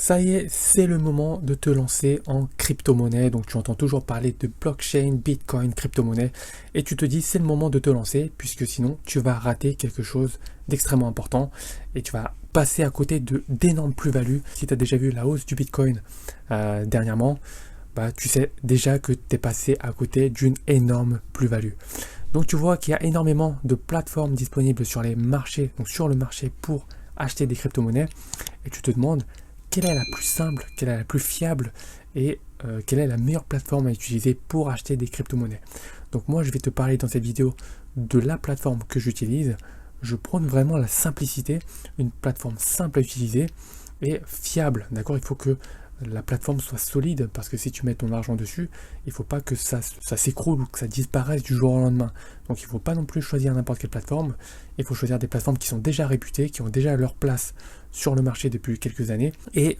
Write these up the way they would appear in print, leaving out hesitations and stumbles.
Ça y est, c'est le moment de te lancer en crypto-monnaie. Donc tu entends toujours parler de blockchain, bitcoin, crypto-monnaie. Et tu te dis c'est le moment de te lancer puisque sinon tu vas rater quelque chose d'extrêmement important. Et tu vas passer à côté d'énormes plus-values. Si tu as déjà vu la hausse du bitcoin dernièrement, bah, tu sais déjà que tu es passé à côté d'une énorme plus-value. Donc tu vois qu'il y a énormément de plateformes disponibles sur les marchés, donc sur le marché pour acheter des crypto-monnaies. Et tu te demandes quelle est la plus simple, quelle est la plus fiable et quelle est la meilleure plateforme à utiliser pour acheter des crypto-monnaies. Donc moi je vais te parler dans cette vidéo de la plateforme que j'utilise. Je prône vraiment la simplicité, une plateforme simple à utiliser et fiable. D'accord, il faut que la plateforme soit solide parce que si tu mets ton argent dessus, il ne faut pas que ça s'écroule ou que ça disparaisse du jour au lendemain. Donc il ne faut pas non plus choisir n'importe quelle plateforme, il faut choisir des plateformes qui sont déjà réputées, qui ont déjà leur place sur le marché depuis quelques années et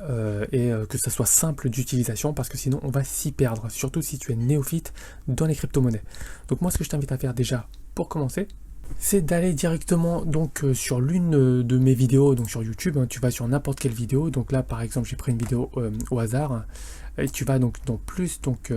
que ça soit simple d'utilisation parce que sinon on va s'y perdre, surtout si tu es néophyte dans les crypto-monnaies. Donc moi ce que je t'invite à faire déjà pour commencer, c'est d'aller directement donc sur l'une de mes vidéos, donc sur YouTube, hein, tu vas sur n'importe quelle vidéo, donc là par exemple j'ai pris une vidéo au hasard, hein, et tu vas donc dans plus donc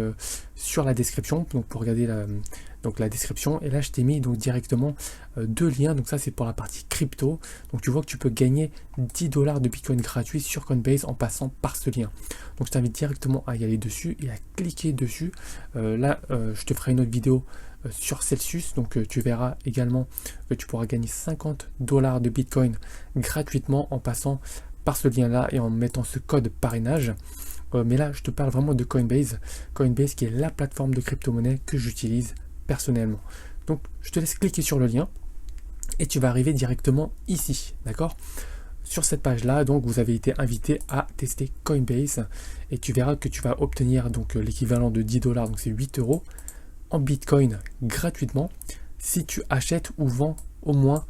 sur la description, donc pour regarder la description, et là je t'ai mis donc directement deux liens, donc ça c'est pour la partie crypto, donc tu vois que tu peux gagner 10 $ de Bitcoin gratuit sur Coinbase en passant par ce lien. Donc je t'invite directement à y aller dessus et à cliquer dessus. Là je te ferai une autre vidéo sur Celsius, donc tu verras également que tu pourras gagner 50 $ de Bitcoin gratuitement en passant par ce lien là et en mettant ce code parrainage. Mais là je te parle vraiment de Coinbase qui est la plateforme de crypto-monnaie que j'utilise personnellement. Donc je te laisse cliquer sur le lien et tu vas arriver directement ici, d'accord? Sur cette page là, donc vous avez été invité à tester Coinbase et tu verras que tu vas obtenir donc l'équivalent de 10 $, donc c'est 8 € en Bitcoin gratuitement si tu achètes ou vends au moins,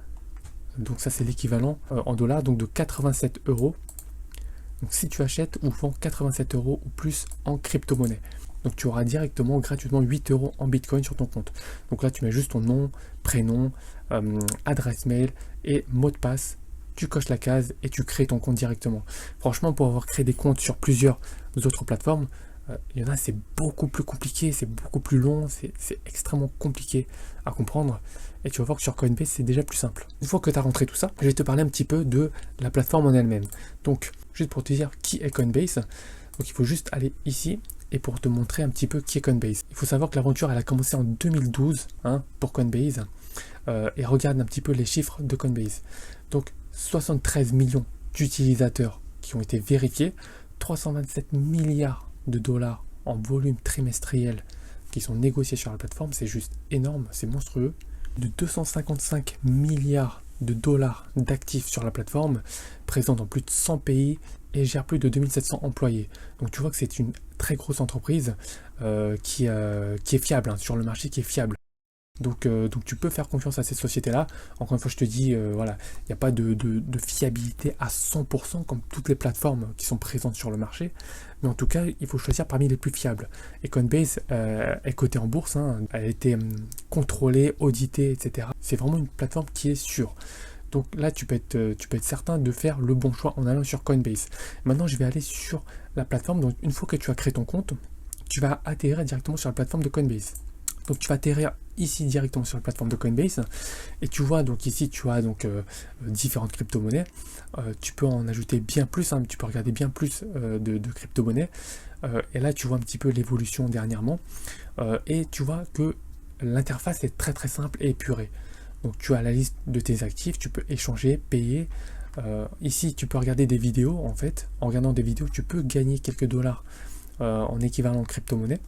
donc ça c'est l'équivalent en dollars, donc de 87 €. Donc si tu achètes ou vends 87 € ou plus en crypto-monnaie, donc tu auras directement gratuitement 8 € en Bitcoin sur ton compte. Donc là tu mets juste ton nom, prénom, adresse mail et mot de passe. Tu coches la case et tu crées ton compte directement. Franchement, pour avoir créé des comptes sur plusieurs autres plateformes, il y en a, c'est beaucoup plus compliqué, c'est beaucoup plus long, c'est extrêmement compliqué à comprendre. Et tu vas voir que sur Coinbase, c'est déjà plus simple. Une fois que tu as rentré tout ça, je vais te parler un petit peu de la plateforme en elle-même. Donc, juste pour te dire qui est Coinbase, donc il faut juste aller ici et pour te montrer un petit peu qui est Coinbase. Il faut savoir que l'aventure, elle a commencé en 2012 pour Coinbase. Et regarde un petit peu les chiffres de Coinbase. Donc, 73 millions d'utilisateurs qui ont été vérifiés, 327 milliards de dollars en volume trimestriel qui sont négociés sur la plateforme, c'est juste énorme, c'est monstrueux. De 255 milliards de dollars d'actifs sur la plateforme, présent dans plus de 100 pays et gère plus de 2700 employés. Donc tu vois que c'est une très grosse entreprise qui est fiable, sur le marché, qui est fiable. Donc tu peux faire confiance à ces sociétés-là. Encore une fois, je te dis, voilà, il n'y a pas de fiabilité à 100% comme toutes les plateformes qui sont présentes sur le marché. Mais en tout cas, il faut choisir parmi les plus fiables. Et Coinbase est cotée en bourse, elle a été contrôlée, auditée, etc. C'est vraiment une plateforme qui est sûre. Donc là, tu peux être certain de faire le bon choix en allant sur Coinbase. Maintenant, je vais aller sur la plateforme. Donc une fois que tu as créé ton compte, tu vas atterrir directement sur la plateforme de Coinbase. Donc tu vas atterrir ici directement sur la plateforme de Coinbase et tu vois donc ici tu as donc différentes crypto-monnaies. Tu peux en ajouter bien plus, tu peux regarder bien plus de crypto-monnaies et là tu vois un petit peu l'évolution dernièrement et tu vois que l'interface est très très simple et épurée. Donc tu as la liste de tes actifs, tu peux échanger, payer. Ici tu peux regarder des vidéos en fait. En regardant des vidéos tu peux gagner quelques dollars en équivalent crypto-monnaie.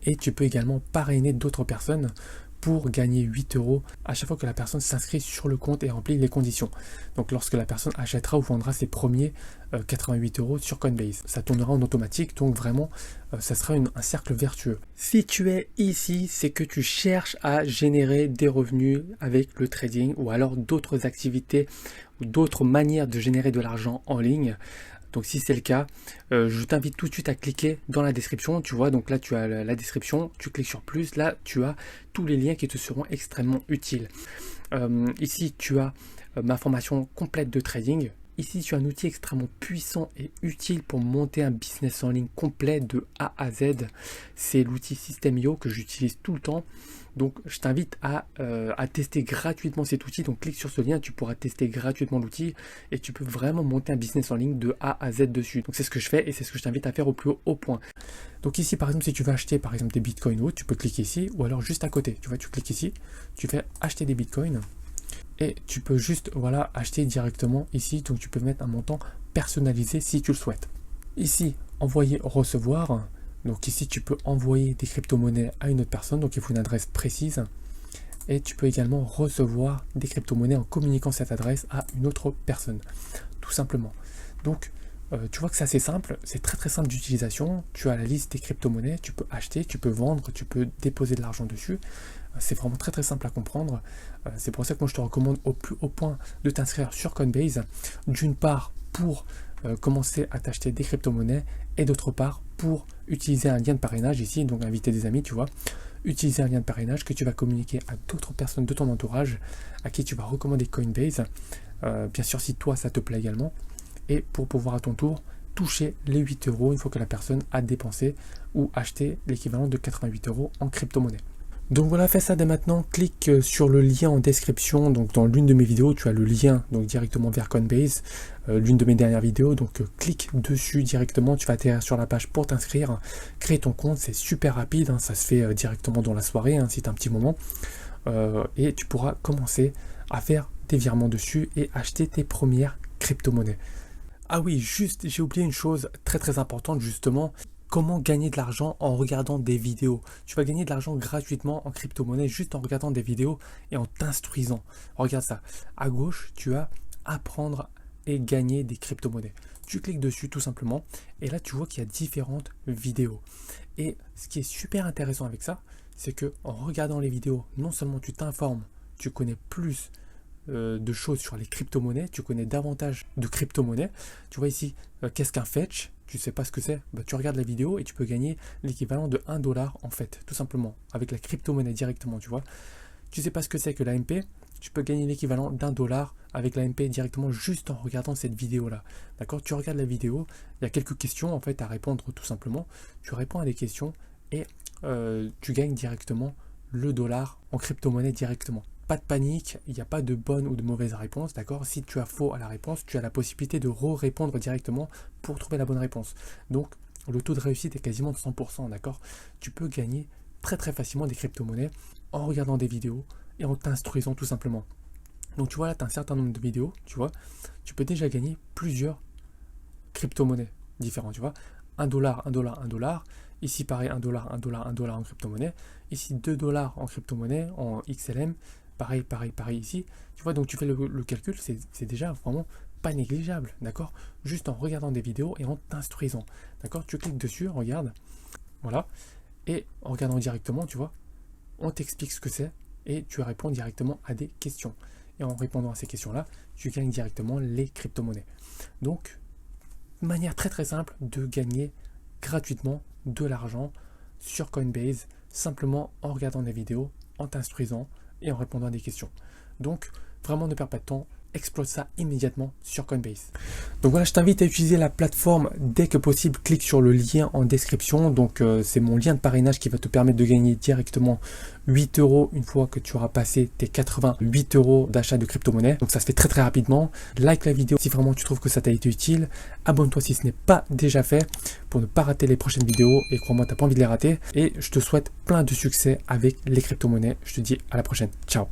Et tu peux également parrainer d'autres personnes pour gagner 8 € à chaque fois que la personne s'inscrit sur le compte et remplit les conditions. Donc lorsque la personne achètera ou vendra ses premiers 88 € sur Coinbase. Ça tournera en automatique, donc vraiment ça sera un cercle vertueux. Si tu es ici, c'est que tu cherches à générer des revenus avec le trading ou alors d'autres activités ou d'autres manières de générer de l'argent en ligne. Donc si c'est le cas, je t'invite tout de suite à cliquer dans la description. Tu vois, donc là tu as la description, tu cliques sur plus, là tu as tous les liens qui te seront extrêmement utiles. Ici tu as ma formation complète de trading. Ici, tu as un outil extrêmement puissant et utile pour monter un business en ligne complet de A à Z. C'est l'outil System.io que j'utilise tout le temps. Donc, je t'invite à tester gratuitement cet outil. Donc, clique sur ce lien, tu pourras tester gratuitement l'outil et tu peux vraiment monter un business en ligne de A à Z dessus. Donc, c'est ce que je fais et c'est ce que je t'invite à faire au plus haut point. Donc, ici, par exemple, si tu veux acheter par exemple des bitcoins ou autre, tu peux cliquer ici ou alors juste à côté. Tu vois, tu cliques ici, tu fais acheter des bitcoins. Et tu peux juste voilà, acheter directement ici. Donc tu peux mettre un montant personnalisé si tu le souhaites. Ici, envoyer, recevoir. Donc ici, tu peux envoyer des crypto-monnaies à une autre personne. Donc il faut une adresse précise. Et tu peux également recevoir des crypto-monnaies en communiquant cette adresse à une autre personne. Tout simplement. Donc tu vois que c'est assez simple. C'est très très simple d'utilisation. Tu as la liste des crypto-monnaies. Tu peux acheter, tu peux vendre, tu peux déposer de l'argent dessus. C'est vraiment très très simple à comprendre. C'est pour ça que moi je te recommande au plus haut point de t'inscrire sur Coinbase. D'une part pour commencer à t'acheter des crypto-monnaies et d'autre part pour utiliser un lien de parrainage ici, donc inviter des amis, tu vois. Utiliser un lien de parrainage que tu vas communiquer à d'autres personnes de ton entourage à qui tu vas recommander Coinbase. Bien sûr si toi ça te plaît également. Et pour pouvoir à ton tour toucher les 8 euros une fois que la personne a dépensé ou acheté l'équivalent de 88 euros en crypto-monnaie. Donc voilà, fais ça dès maintenant, clique sur le lien en description, donc dans l'une de mes vidéos, tu as le lien donc directement vers Coinbase, l'une de mes dernières vidéos, donc clique dessus directement, tu vas atterrir sur la page pour t'inscrire, créer ton compte, c'est super rapide, hein, ça se fait directement dans la soirée, hein, si tu as un petit moment, et tu pourras commencer à faire des virements dessus et acheter tes premières crypto-monnaies. Ah oui, juste, j'ai oublié une chose très très importante justement. Comment gagner de l'argent en regardant des vidéos? Tu vas gagner de l'argent gratuitement en crypto-monnaie juste en regardant des vidéos et en t'instruisant. Regarde ça. À gauche, tu as apprendre et gagner des crypto-monnaies. Tu cliques dessus tout simplement et là tu vois qu'il y a différentes vidéos. Et ce qui est super intéressant avec ça, c'est que en regardant les vidéos, non seulement tu t'informes, tu connais plus de choses sur les crypto-monnaies, tu connais davantage de crypto-monnaies. Tu vois ici, qu'est-ce qu'un fetch? Tu sais pas ce que c'est, bah, tu regardes la vidéo et tu peux gagner l'équivalent de 1 dollar en fait, tout simplement, avec la crypto-monnaie directement, tu vois. Tu sais pas ce que c'est que l'AMP, tu peux gagner l'équivalent d'1 dollar avec l'AMP directement juste en regardant cette vidéo-là. D'accord? Tu regardes la vidéo, il y a quelques questions en fait à répondre tout simplement. Tu réponds à des questions et tu gagnes directement le dollar en crypto-monnaie directement. Pas de panique, il n'y a pas de bonne ou de mauvaise réponse, d'accord? Si tu as faux à la réponse, tu as la possibilité de répondre directement pour trouver la bonne réponse. Donc, le taux de réussite est quasiment de 100%, d'accord? Tu peux gagner très très facilement des crypto-monnaies en regardant des vidéos et en t'instruisant tout simplement. Donc, tu vois là, tu as un certain nombre de vidéos, tu vois, tu peux déjà gagner plusieurs crypto-monnaies différentes, tu vois. 1 dollar, 1 dollar, 1 dollar. Ici, pareil, 1 dollar, 1 dollar, 1 dollar en crypto-monnaie. Ici, 2 dollars en crypto-monnaie, en XLM. Pareil ici. Tu vois, donc tu fais le calcul, c'est déjà vraiment pas négligeable, d'accord? Juste en regardant des vidéos et en t'instruisant, d'accord? Tu cliques dessus, regarde, voilà. Et en regardant directement, tu vois, on t'explique ce que c'est et tu réponds directement à des questions. Et en répondant à ces questions-là, tu gagnes directement les crypto-monnaies. Donc, manière très très simple de gagner gratuitement de l'argent sur Coinbase, simplement en regardant des vidéos, en t'instruisant et en répondant à des questions. Donc, vraiment ne perds pas de temps, exploite ça immédiatement sur Coinbase. Donc voilà, je t'invite à utiliser la plateforme dès que possible. Clique sur le lien en description. Donc c'est mon lien de parrainage qui va te permettre de gagner directement 8 euros une fois que tu auras passé tes 88 euros d'achat de crypto-monnaie. Donc ça se fait très très rapidement. Like la vidéo si vraiment tu trouves que ça t'a été utile. Abonne-toi si ce n'est pas déjà fait pour ne pas rater les prochaines vidéos. Et crois-moi, tu n'as pas envie de les rater. Et je te souhaite plein de succès avec les crypto-monnaies. Je te dis à la prochaine. Ciao.